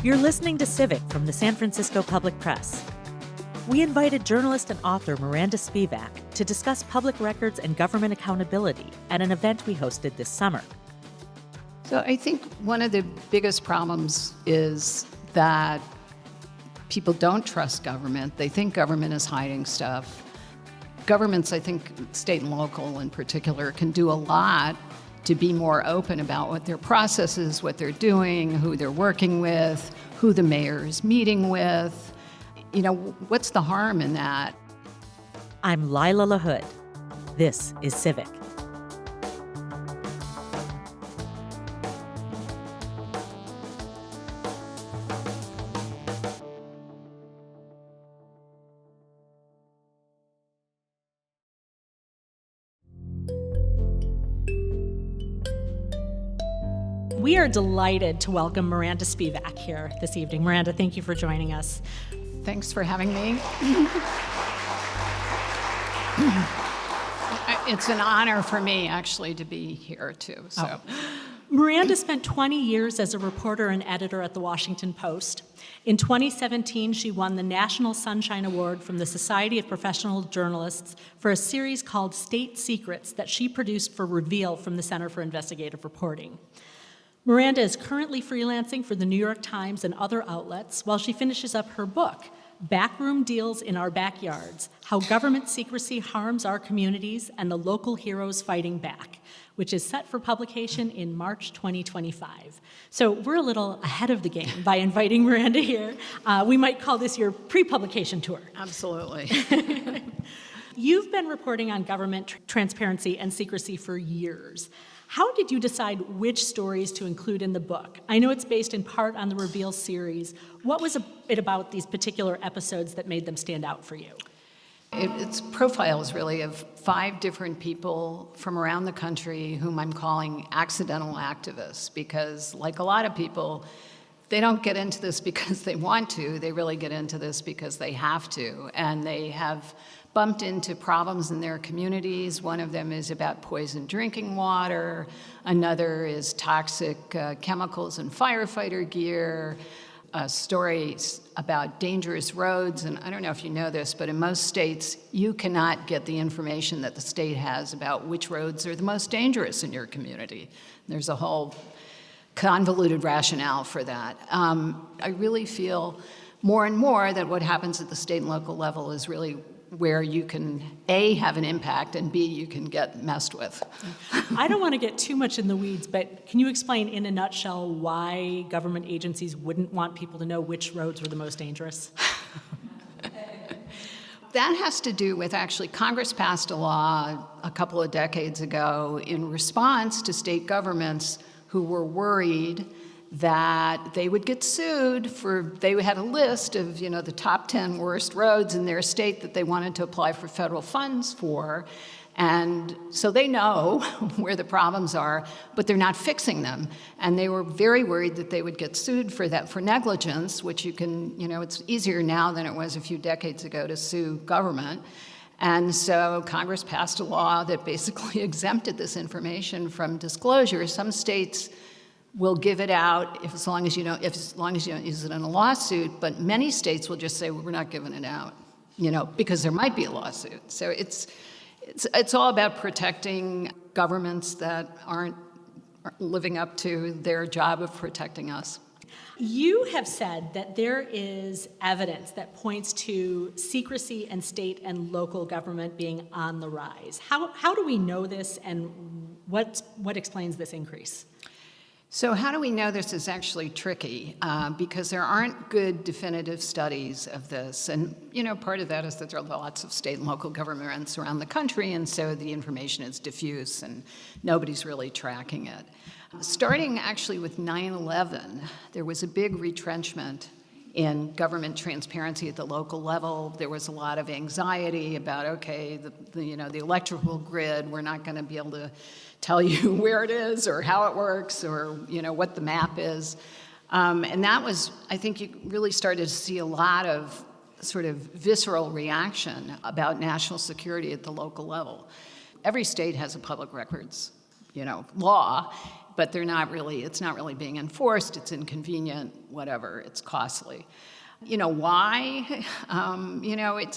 You're listening to Civic from the San Francisco Public Press. We invited journalist and author Miranda Spivack to discuss public records and government accountability at an event we hosted this summer. So I think one of the biggest problems is that people don't trust government. They think government is hiding stuff. Governments, I think state and local in particular, can do a lot to be more open about what their process is, what they're doing, who they're working with, who the mayor is meeting with. You know, what's the harm in that? I'm Lila LaHood. This is Civic. We are delighted to welcome Miranda Spivack here this evening. Miranda, thank you for joining us. Thanks for having me. It's an honor for me, actually, to be here, too. So. Miranda spent 20 years as a reporter and editor at The Washington Post. In 2017, she won the National Sunshine Award from the Society of Professional Journalists for a series called State Secrets that she produced for Reveal from the Center for Investigative Reporting. Miranda is currently freelancing for the New York Times and other outlets while she finishes up her book, Backroom Deals in Our Backyards: How Government Secrecy Harms Our Communities and the Local Heroes Fighting Back, which is set for publication in March 2025. So we're a little ahead of the game by inviting Miranda here. We might call this your pre-publication tour. Absolutely. You've been reporting on government transparency and secrecy for years. How did you decide which stories to include in the book? I know it's based in part on the Reveal series. What was it about these particular episodes that made them stand out for you? It's profiles, really, of 5 different people from around the country whom I'm calling accidental activists, because, like a lot of people, they don't get into this because they want to. They really get into this because they have to, and they have bumped into problems in their communities. One of them is about poisoned drinking water. Another is toxic chemicals in firefighter gear. Stories about dangerous roads. And I don't know if you know this, but in most states, you cannot get the information that the state has about which roads are the most dangerous in your community. There's a whole convoluted rationale for that. I really feel more and more that what happens at the state and local level is really where you can, A, have an impact, and B, you can get messed with. I don't want to get too much in the weeds, but can you explain in a nutshell why government agencies wouldn't want people to know which roads were the most dangerous? That has to do with, actually, Congress passed a law a couple of decades ago in response to state governments who were worried that they would get sued they had a list of, the top 10 worst roads in their state that they wanted to apply for federal funds for. And so they know where the problems are, but they're not fixing them. And they were very worried that they would get sued for that, for negligence, which you can, it's easier now than it was a few decades ago to sue government. And so Congress passed a law that basically exempted this information from disclosure. Some states will give it out as long as you don't use it in a lawsuit, but many states will just say, well, we're not giving it out, because there might be a lawsuit. So it's all about protecting governments that aren't living up to their job of protecting us. You have said that there is evidence that points to secrecy and state and local government being on the rise. How do we know this, and what explains this increase? So how do we know this is actually tricky? Because there aren't good definitive studies of this. And, part of that is that there are lots of state and local governments around the country, and so the information is diffuse and nobody's really tracking it. Starting actually with 9/11, there was a big retrenchment in government transparency at the local level. There was a lot of anxiety about, the electrical grid, we're not going to be able to tell you where it is or how it works or, what the map is. And that was, I think you really started to see a lot of sort of visceral reaction about national security at the local level. Every state has a public records law, but it's not really being enforced. It's inconvenient, whatever, it's costly. Why?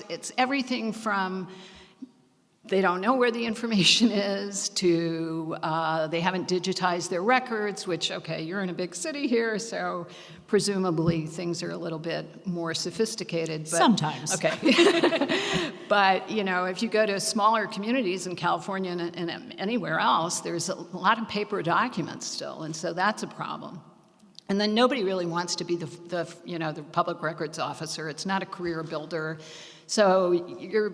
It's everything from they don't know where the information is to they haven't digitized their records, which, okay, you're in a big city here, so presumably things are a little bit more sophisticated. But, sometimes. Okay. But, if you go to smaller communities in California and anywhere else, there's a lot of paper documents still, and so that's a problem. And then nobody really wants to be the public records officer. It's not a career builder. So you're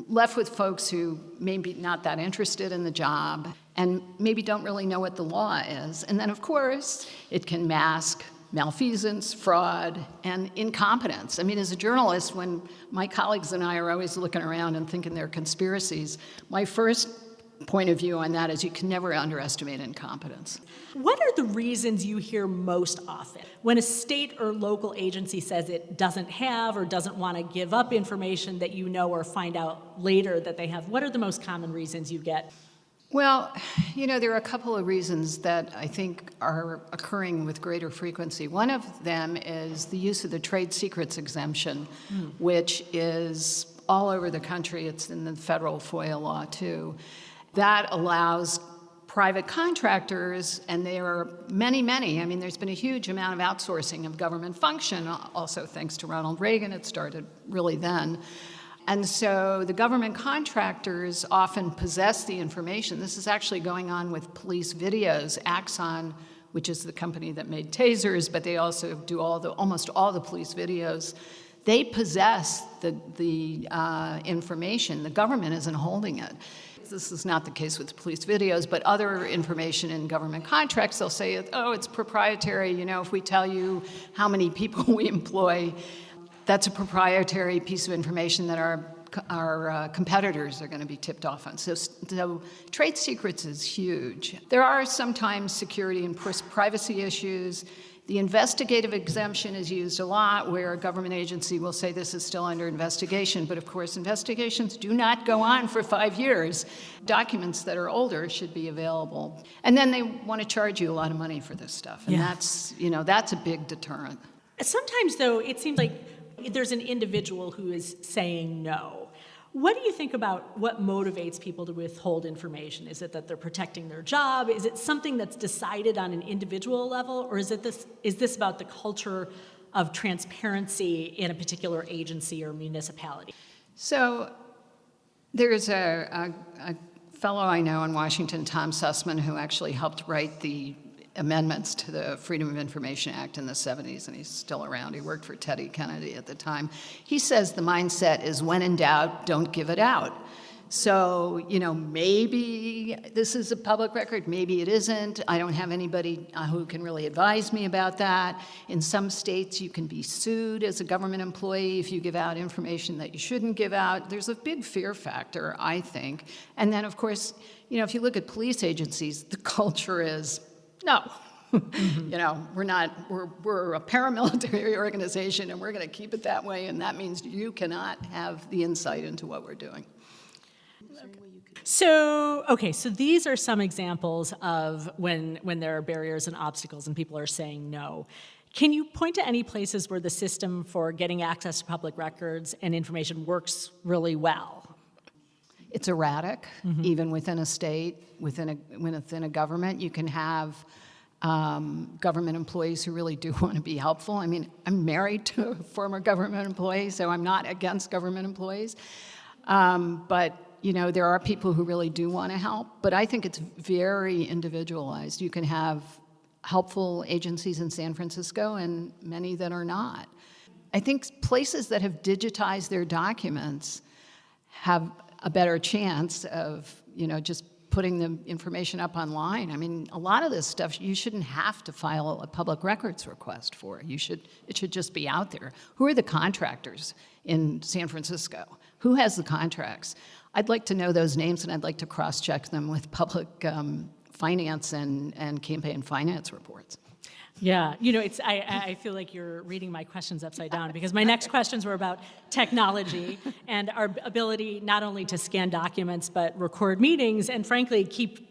left with folks who may be not that interested in the job and maybe don't really know what the law is. And then, of course, it can mask malfeasance, fraud, and incompetence. I mean, as a journalist, when my colleagues and I are always looking around and thinking they're conspiracies, my first point of view on that is you can never underestimate incompetence. What are the reasons you hear most often when a state or local agency says it doesn't have or doesn't want to give up information that or find out later that they have? What are the most common reasons you get? Well, there are a couple of reasons that I think are occurring with greater frequency. One of them is the use of the trade secrets exemption, which is all over the country. It's in the federal FOIA law, too. That allows private contractors, and there are many, many. I mean, there's been a huge amount of outsourcing of government function, also thanks to Ronald Reagan. It started really then. And so the government contractors often possess the information. This is actually going on with police videos. Axon, which is the company that made tasers, but they also do almost all the police videos. They possess the information. The government isn't holding it. This is not the case with police videos, but other information in government contracts, they'll say, it's proprietary. If we tell you how many people we employ, that's a proprietary piece of information that our competitors are going to be tipped off on. So trade secrets is huge. There are sometimes security and privacy issues. The investigative exemption is used a lot, where a government agency will say this is still under investigation, but of course investigations do not go on for 5 years. Documents that are older should be available. And then they want to charge you a lot of money for this stuff, and that's a big deterrent. Sometimes, though, it seems like there's an individual who is saying no. What do you think about what motivates people to withhold information? Is it that they're protecting their job? Is it something that's decided on an individual level? Or is this about the culture of transparency in a particular agency or municipality? So there's a fellow I know in Washington, Tom Sussman, who actually helped write the amendments to the Freedom of Information Act in the 70s, and he's still around. He worked for Teddy Kennedy at the time. He says the mindset is, when in doubt, don't give it out. So, maybe this is a public record, maybe it isn't. I don't have anybody who can really advise me about that. In some states, you can be sued as a government employee if you give out information that you shouldn't give out. There's a big fear factor, I think. And then, of course, if you look at police agencies, the culture is, no, we're a paramilitary organization, and we're going to keep it that way, and that means you cannot have the insight into what we're doing. So these are some examples of when there are barriers and obstacles and people are saying no. Can you point to any places where the system for getting access to public records and information works really well? It's erratic, even within a state, within a government. You can have government employees who really do want to be helpful. I mean, I'm married to a former government employee, so I'm not against government employees. But there are people who really do want to help. But I think it's very individualized. You can have helpful agencies in San Francisco and many that are not. I think places that have digitized their documents have a better chance of, just putting the information up online. I mean, a lot of this stuff you shouldn't have to file a public records request for. It should just be out there. Who are the contractors in San Francisco? Who has the contracts? I'd like to know those names, and I'd like to cross-check them with public finance and campaign finance reports. Yeah, I feel like you're reading my questions upside down, because my next questions were about technology and our ability not only to scan documents but record meetings and, frankly, keep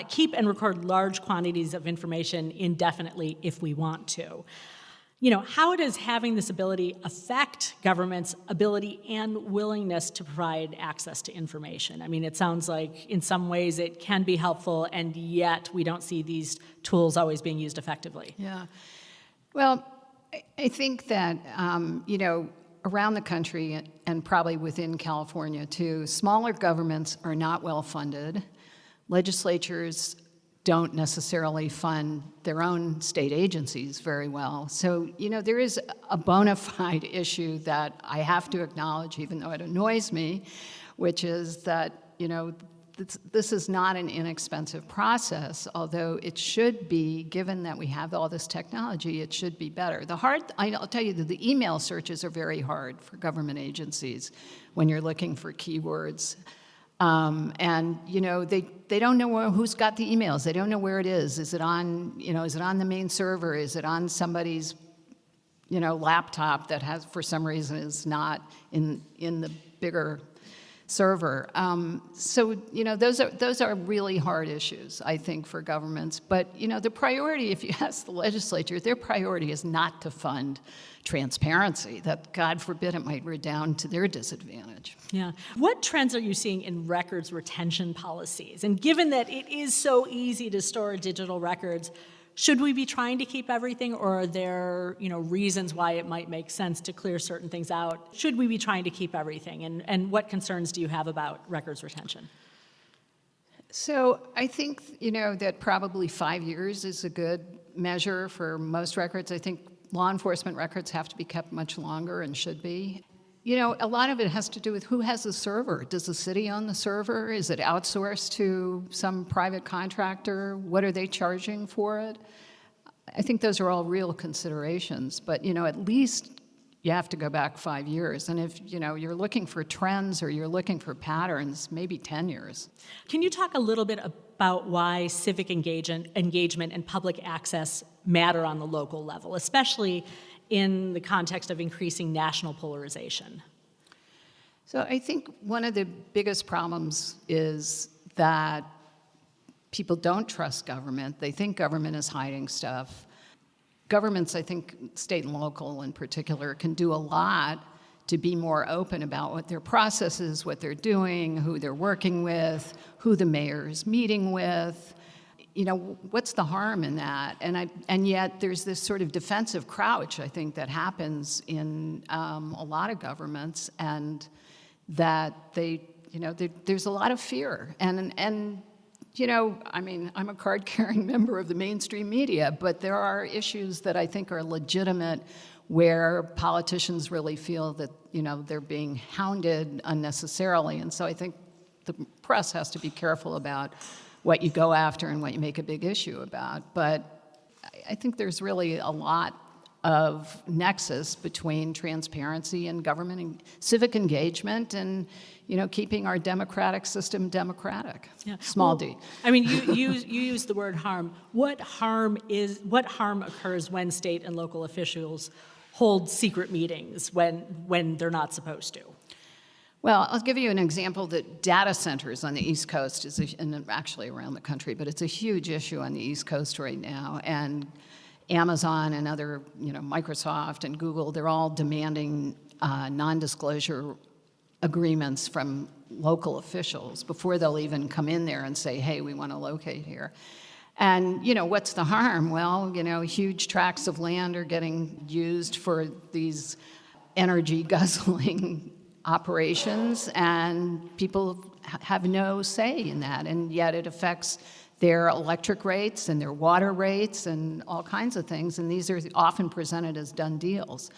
keep and record large quantities of information indefinitely if we want to. How does having this ability affect government's ability and willingness to provide access to information? I mean, it sounds like in some ways it can be helpful, and yet we don't see these tools always being used effectively. Yeah. Well, I think that, around the country and probably within California too, smaller governments are not well funded. Legislatures don't necessarily fund their own state agencies very well. So, there is a bona fide issue that I have to acknowledge, even though it annoys me, which is that, this is not an inexpensive process, although it should be, given that we have all this technology, it should be better. I'll tell you that the email searches are very hard for government agencies when you're looking for keywords. And they don't know who's got the emails. They don't know where it is. Is it on the main server? Is it on somebody's laptop that has, for some reason, is not in the bigger server? So those are really hard issues, I think, for governments. But the priority, if you ask the legislature, their priority is not to fund transparency. That, God forbid, it might redound to their disadvantage. Yeah. What trends are you seeing in records retention policies? And given that it is so easy to store digital records, should we be trying to keep everything, or are there, reasons why it might make sense to clear certain things out? Should we be trying to keep everything? And what concerns do you have about records retention? So I think, that probably 5 years is a good measure for most records. I think law enforcement records have to be kept much longer and should be. A lot of it has to do with who has the server. Does the city own the server? Is it outsourced to some private contractor? What are they charging for it? I think those are all real considerations, but at least you have to go back 5 years. And if you're looking for trends or you're looking for patterns, maybe 10 years. Can you talk a little bit about why civic engagement and public access matter on the local level, especially in the context of increasing national polarization? So I think one of the biggest problems is that people don't trust government. They think government is hiding stuff. Governments, I think, state and local in particular, can do a lot to be more open about what their process is, what they're doing, who they're working with, who the mayor is meeting with. What's the harm in that? And yet there's this sort of defensive crouch, I think, that happens in a lot of governments, and that there's a lot of fear. I'm a card-carrying member of the mainstream media, but there are issues that I think are legitimate where politicians really feel that, they're being hounded unnecessarily. And so I think the press has to be careful about what you go after and what you make a big issue about. But I think there's really a lot of nexus between transparency and government and civic engagement and, keeping our democratic system democratic. Yeah. Small d. I mean, you use the word harm. What harm occurs when state and local officials hold secret meetings when they're not supposed to? Well, I'll give you an example that data centers on the East Coast and actually around the country, but it's a huge issue on the East Coast right now. And Amazon and other, Microsoft and Google, they're all demanding non-disclosure agreements from local officials before they'll even come in there and say, hey, we want to locate here. And, what's the harm? Well, huge tracts of land are getting used for these energy guzzling operations, and people have no say in that, and yet it affects their electric rates and their water rates and all kinds of things, and these are often presented as done deals.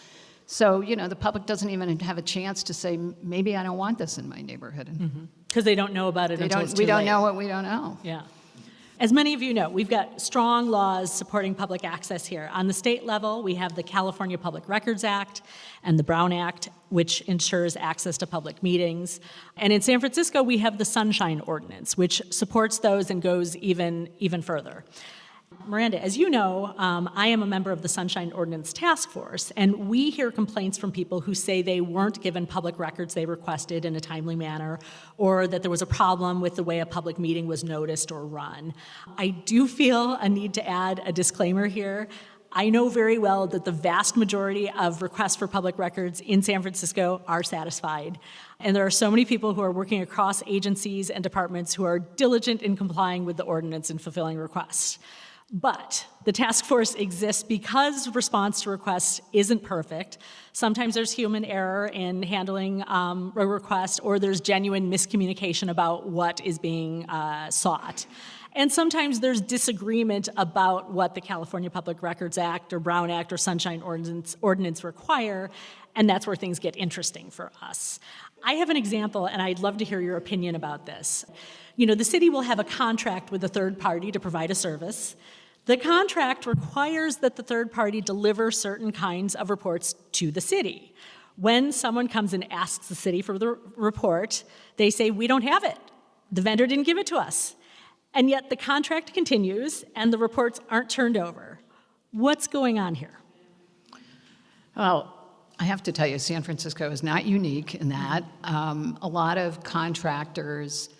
So, the public doesn't even have a chance to say, maybe I don't want this in my neighborhood. Because they don't know about it until it's too We don't late. know what we don't know. Yeah. As many of you know, we've got strong laws supporting public access here. On the state level, we have the California Public Records Act and the Brown Act, which ensures access to public meetings. And in San Francisco, we have the Sunshine Ordinance, which supports those and goes even further. Miranda, as you know, I am a member of the Sunshine Ordinance Task Force, and we hear complaints from people who say they weren't given public records they requested in a timely manner, or that there was a problem with the way a public meeting was noticed or run. I do feel a need to add a disclaimer here. I know very well that the vast majority of requests for public records in San Francisco are satisfied. And there are so many people who are working across agencies and departments who are diligent in complying with the ordinance and fulfilling requests. But the task force exists because response to requests isn't perfect. Sometimes there's human error in handling a request, or there's genuine miscommunication about what is being sought. And sometimes there's disagreement about what the California Public Records Act or Brown Act or Sunshine Ordinance require, and that's where things get interesting for us. I have an example, and I'd love to hear your opinion about this. You know, the city will have a contract with a third party to provide a service. The contract requires that the third party deliver certain kinds of reports to the city. When someone comes and asks the city for the report, they say, we don't have it. The vendor didn't give it to us. And yet the contract continues and the reports aren't turned over. What's going on here? Well, I have to tell you, San Francisco is not unique in that. A lot of contractors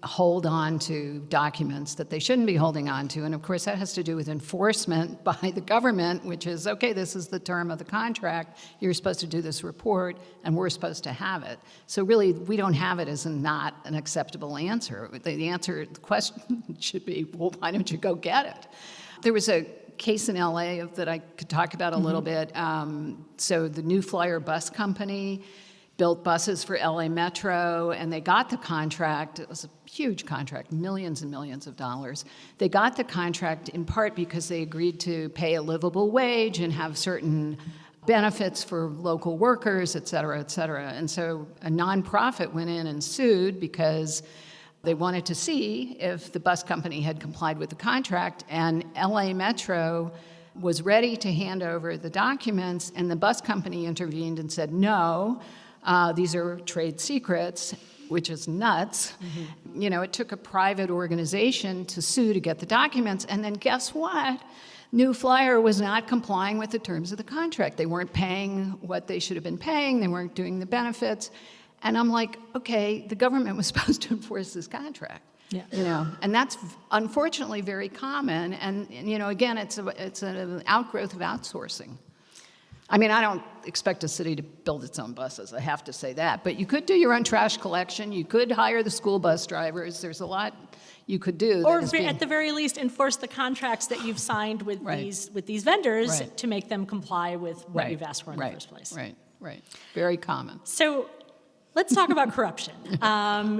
hold on to documents that they shouldn't be holding on to. And of course, that has to do with enforcement by the government, which is, okay, this is the term of the contract. You're supposed to do this report, and we're supposed to have it. So really, we don't have it as not an acceptable answer. The question should be, well, why don't you go get it? There was a case in LA that I could talk about a little bit. So the New Flyer bus company built buses for LA Metro, and they got the contract. It was a huge contract, millions and millions of dollars. They got the contract in part because they agreed to pay a livable wage and have certain benefits for local workers, et cetera, et cetera. And so a nonprofit went in and sued because they wanted to see if the bus company had complied with the contract, and LA Metro was ready to hand over the documents, and the bus company intervened and said, no, these are trade secrets, which is nuts. Mm-hmm. You know, it took a private organization to sue to get the documents, and then guess what? New Flyer was not complying with the terms of the contract. They weren't paying what they should have been paying. They weren't doing the benefits. And I'm like, okay, the government was supposed to enforce this contract. Yeah. You know, and that's unfortunately very common. And you know, again, it's an outgrowth of outsourcing. I mean, I don't expect a city to build its own buses, I have to say that. But you could do your own trash collection. You could hire the school bus drivers. There's a lot you could do. Or at the very least, enforce the contracts that you've signed with these vendors to make them comply with what you've asked for in the first place. Right. Very common. So let's talk about corruption.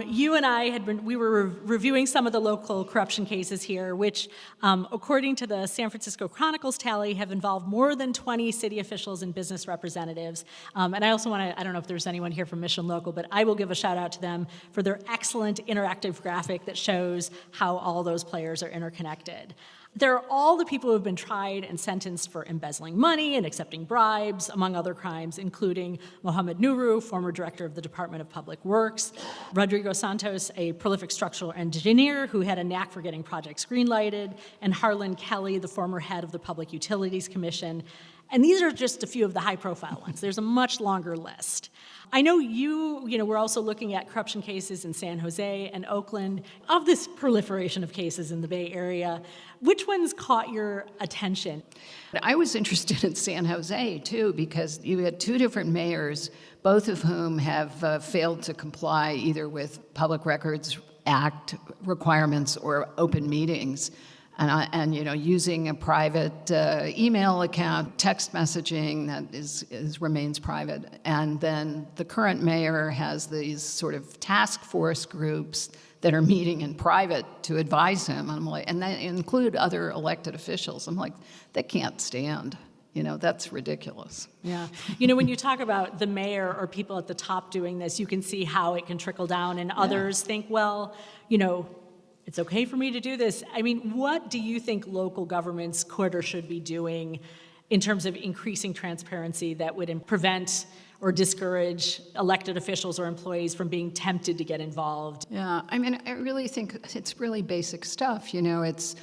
You and I we were reviewing some of the local corruption cases here, which, according to the San Francisco Chronicle's tally, have involved more than 20 city officials and business representatives. And I also want to, I don't know if there's anyone here from Mission Local, but I will give a shout out to them for their excellent interactive graphic that shows how all those players are interconnected. There are all the people who have been tried and sentenced for embezzling money and accepting bribes, among other crimes, including Mohammed Nuru, former director of the Department of Public Works, Rodrigo Santos, a prolific structural engineer who had a knack for getting projects greenlighted, and Harlan Kelly, the former head of the Public Utilities Commission. And these are just a few of the high-profile ones. There's a much longer list. I know we're also looking at corruption cases in San Jose and Oakland. Of this proliferation of cases in the Bay Area, which ones caught your attention? I was interested in San Jose, too, because you had two different mayors, both of whom have failed to comply either with Public Records Act requirements or open meetings. And you know, using a private email account, text messaging that remains private. And then the current mayor has these sort of task force groups that are meeting in private to advise him. And I'm like, and they include other elected officials. I'm like, they can't stand. You know, that's ridiculous. Yeah. You know, when you talk about the mayor or people at the top doing this, you can see how it can trickle down, and others think, well, you know, it's okay for me to do this. I mean, what do you think local governments could or should be doing in terms of increasing transparency that would prevent or discourage elected officials or employees from being tempted to get involved? Yeah, I mean, I really think it's really basic stuff. You know, it's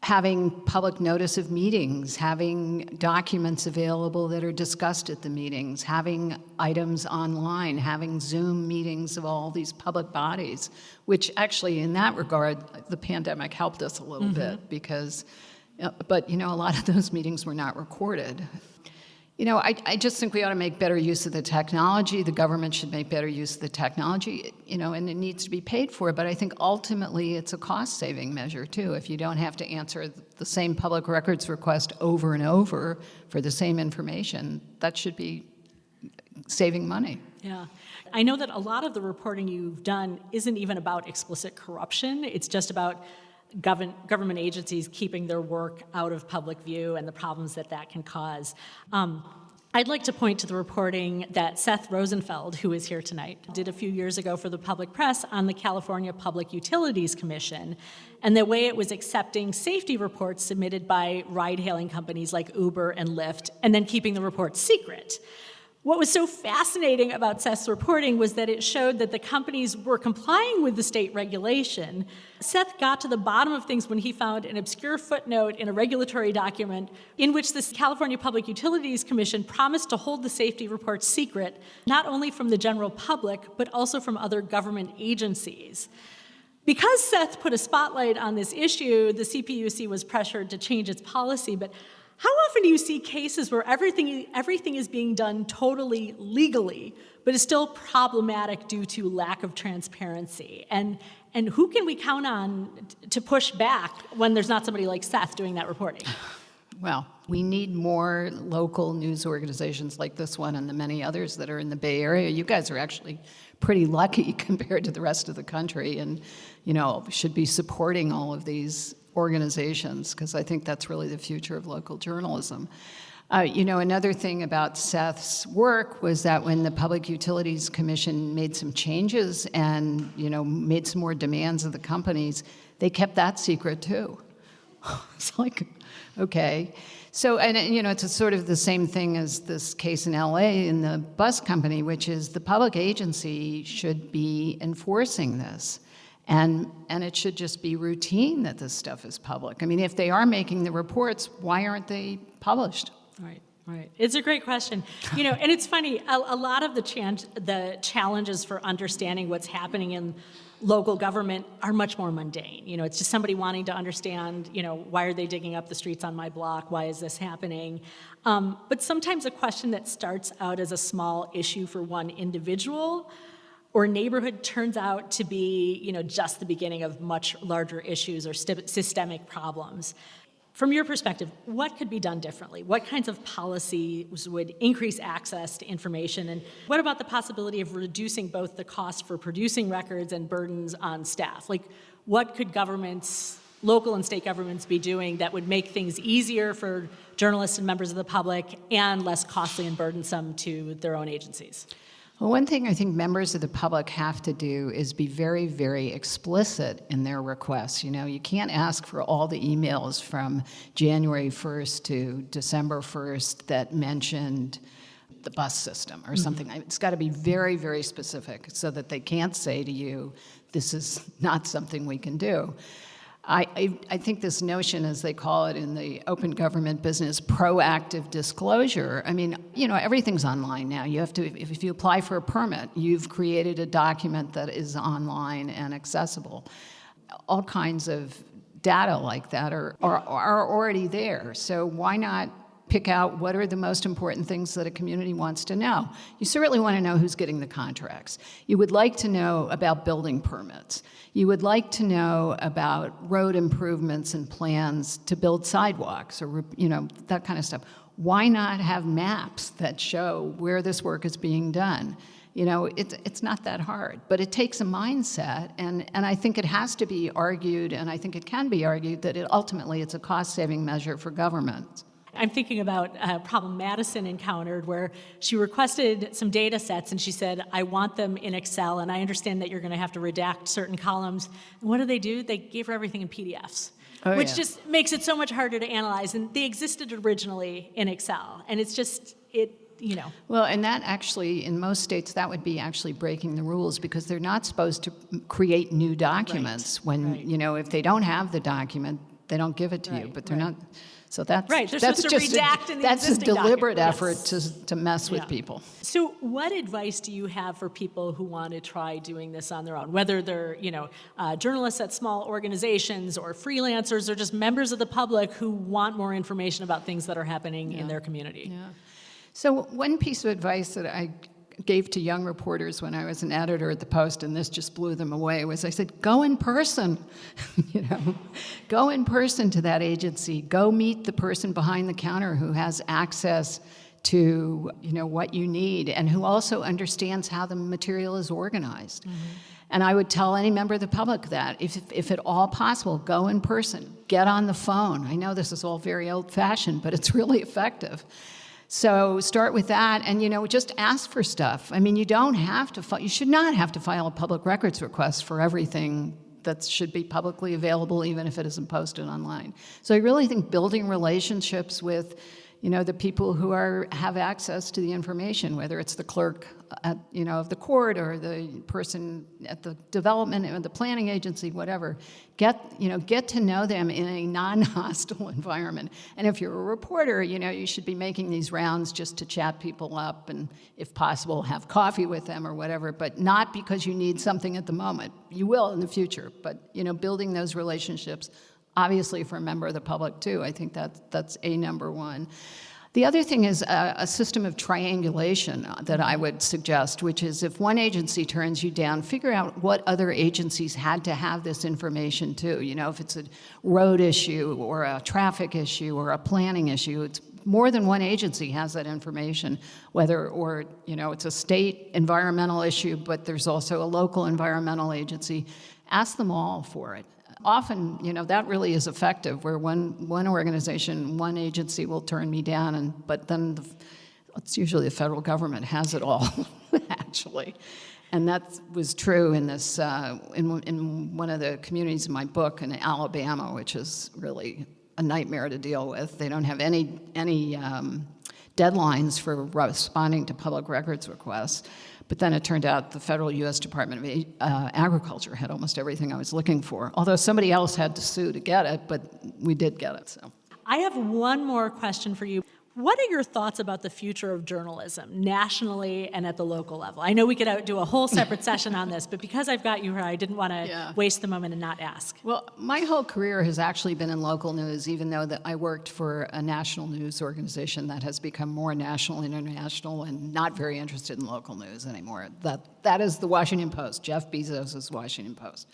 having public notice of meetings, having documents available that are discussed at the meetings, having items online, having Zoom meetings of all these public bodies, which actually in that regard, the pandemic helped us a little bit because, but a lot of those meetings were not recorded. I just think we ought to make better use of the technology. The government should make better use of the technology, and it needs to be paid for. But I think ultimately it's a cost-saving measure, too. If you don't have to answer the same public records request over and over for the same information, that should be saving money. Yeah. I know that a lot of the reporting you've done isn't even about explicit corruption. It's just about government agencies keeping their work out of public view and the problems that can cause. I'd like to point to the reporting that Seth Rosenfeld, who is here tonight, did a few years ago for the public press on the California Public Utilities Commission and the way it was accepting safety reports submitted by ride-hailing companies like Uber and Lyft and then keeping the reports secret. What was so fascinating about Seth's reporting was that it showed that the companies were complying with the state regulation. Seth got to the bottom of things when he found an obscure footnote in a regulatory document in which the California Public Utilities Commission promised to hold the safety reports secret, not only from the general public, but also from other government agencies. Because Seth put a spotlight on this issue, the CPUC was pressured to change its policy, but how often do you see cases where everything is being done totally legally, but is still problematic due to lack of transparency? And who can we count on to push back when there's not somebody like Seth doing that reporting? Well, we need more local news organizations like this one and the many others that are in the Bay Area. You guys are actually pretty lucky compared to the rest of the country and, should be supporting all of these organizations, because I think that's really the future of local journalism. Another thing about Seth's work was that when the Public Utilities Commission made some changes and, made some more demands of the companies, they kept that secret too. It's like, okay. So, and it's sort of the same thing as this case in LA in the bus company, which is the public agency should be enforcing this. And it should just be routine that this stuff is public. I mean, if they are making the reports, why aren't they published? Right. It's a great question. And it's funny, a lot of the challenges for understanding what's happening in local government are much more mundane. It's just somebody wanting to understand, why are they digging up the streets on my block? Why is this happening? But sometimes a question that starts out as a small issue for one individual or neighborhood turns out to be, just the beginning of much larger issues or systemic problems. From your perspective, what could be done differently? What kinds of policies would increase access to information? And what about the possibility of reducing both the cost for producing records and burdens on staff? Like, what could governments, local and state governments, be doing that would make things easier for journalists and members of the public and less costly and burdensome to their own agencies? Well, one thing I think members of the public have to do is be very, very explicit in their requests. You can't ask for all the emails from January 1st to December 1st that mentioned the bus system or something. It's got to be very, very specific so that they can't say to you, this is not something we can do. I think this notion, as they call it in the open government business, proactive disclosure. I mean, everything's online now. You have to, if you apply for a permit, you've created a document that is online and accessible. All kinds of data like that are already there. So why not pick out what are the most important things that a community wants to know? You certainly want to know who's getting the contracts. You would like to know about building permits. You would like to know about road improvements and plans to build sidewalks or, that kind of stuff. Why not have maps that show where this work is being done? It's not that hard, but it takes a mindset, and I think it has to be argued, and I think it can be argued that ultimately it's a cost-saving measure for government. I'm thinking about a problem Madison encountered where she requested some data sets and she said, I want them in Excel and I understand that you're going to have to redact certain columns. And what do? They gave her everything in PDFs, which just makes it so much harder to analyze. And they existed originally in Excel. And it's just, Well, and that actually, in most states, that would be actually breaking the rules because they're not supposed to create new documents if they don't have the document. They don't give it to you, but they're not. So that's Right, they're that's supposed to just redact in the that's a existing deliberate document. effort to mess with people. So what advice do you have for people who want to try doing this on their own, whether they're, journalists at small organizations or freelancers or just members of the public who want more information about things that are happening in their community? Yeah. So one piece of advice that I gave to young reporters when I was an editor at the Post, and this just blew them away, was I said, go in person, go in person to that agency, go meet the person behind the counter who has access to, what you need and who also understands how the material is organized. Mm-hmm. And I would tell any member of the public that, if at all possible, go in person, get on the phone. I know this is all very old-fashioned, but it's really effective. So start with that, and just ask for stuff. I mean, you should not have to file a public records request for everything that should be publicly available, even if it isn't posted online. So I really think building relationships with, the people who have access to the information, whether it's the clerk at, of the court or the person at the development or the planning agency, whatever. Get to know them in a non-hostile environment. And if you're a reporter, you should be making these rounds just to chat people up and, if possible, have coffee with them or whatever, but not because you need something at the moment. You will in the future, but, building those relationships, obviously for a member of the public too. I think that's number one. The other thing is a system of triangulation that I would suggest, which is if one agency turns you down, figure out what other agencies had to have this information too. If it's a road issue or a traffic issue or a planning issue, it's more than one agency has that information, whether it's a state environmental issue, but there's also a local environmental agency. Ask them all for it. Often, that really is effective, where one organization, one agency will turn me down, but then it's usually the federal government has it all, actually. And that was true in this in one of the communities in my book in Alabama, which is really a nightmare to deal with. They don't have any deadlines for responding to public records requests. But then it turned out the federal U.S. Department of Agriculture had almost everything I was looking for, although somebody else had to sue to get it, but we did get it. So I have one more question for you. What are your thoughts about the future of journalism, nationally and at the local level? I know we could do a whole separate session on this, but because I've got you here, I didn't want to waste the moment and not ask. Well, my whole career has actually been in local news, even though I worked for a national news organization that has become more national, international, and not very interested in local news anymore. That is the Washington Post, Jeff Bezos' Washington Post.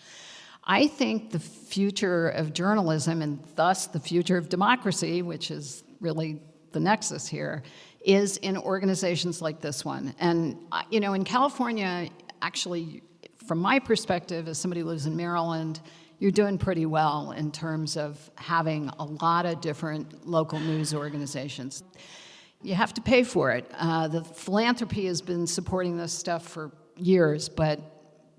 I think the future of journalism, and thus the future of democracy, which is really the nexus here, is in organizations like this one. And, in California, actually, from my perspective, as somebody who lives in Maryland, you're doing pretty well in terms of having a lot of different local news organizations. You have to pay for it. The philanthropy has been supporting this stuff for years, but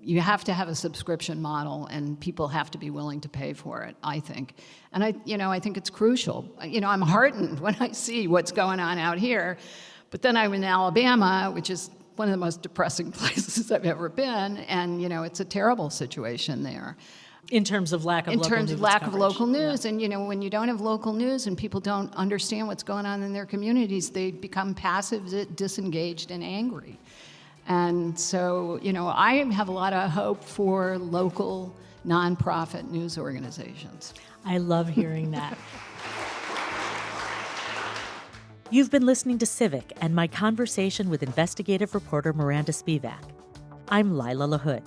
you have to have a subscription model, and people have to be willing to pay for it, I think. And I think it's crucial. I'm heartened when I see what's going on out here, but then I'm in Alabama, which is one of the most depressing places I've ever been, and it's a terrible situation there. In terms of lack of local news. In terms of lack of local news, and when you don't have local news and people don't understand what's going on in their communities, they become passive, disengaged, and angry. And so, I have a lot of hope for local nonprofit news organizations. I love hearing that. You've been listening to Civic and my conversation with investigative reporter Miranda Spivack. I'm Lila LaHood.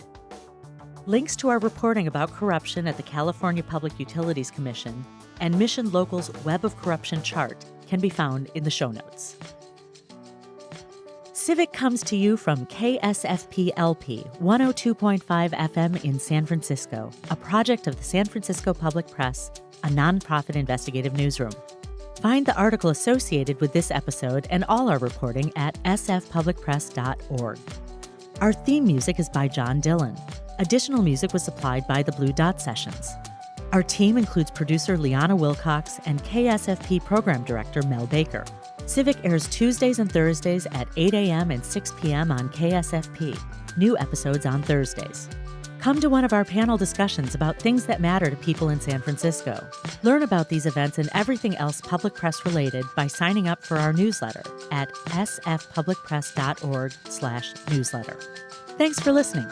Links to our reporting about corruption at the California Public Utilities Commission and Mission Local's Web of Corruption chart can be found in the show notes. Civic comes to you from KSFP-LP 102.5 FM in San Francisco, a project of the San Francisco Public Press, a nonprofit investigative newsroom. Find the article associated with this episode and all our reporting at sfpublicpress.org. Our theme music is by John Dillon. Additional music was supplied by the Blue Dot Sessions. Our team includes producer Liana Wilcox and KSFP program director Mel Baker. Civic airs Tuesdays and Thursdays at 8 a.m. and 6 p.m. on KSFP. New episodes on Thursdays. Come to one of our panel discussions about things that matter to people in San Francisco. Learn about these events and everything else public press related by signing up for our newsletter at sfpublicpress.org/newsletter. Thanks for listening.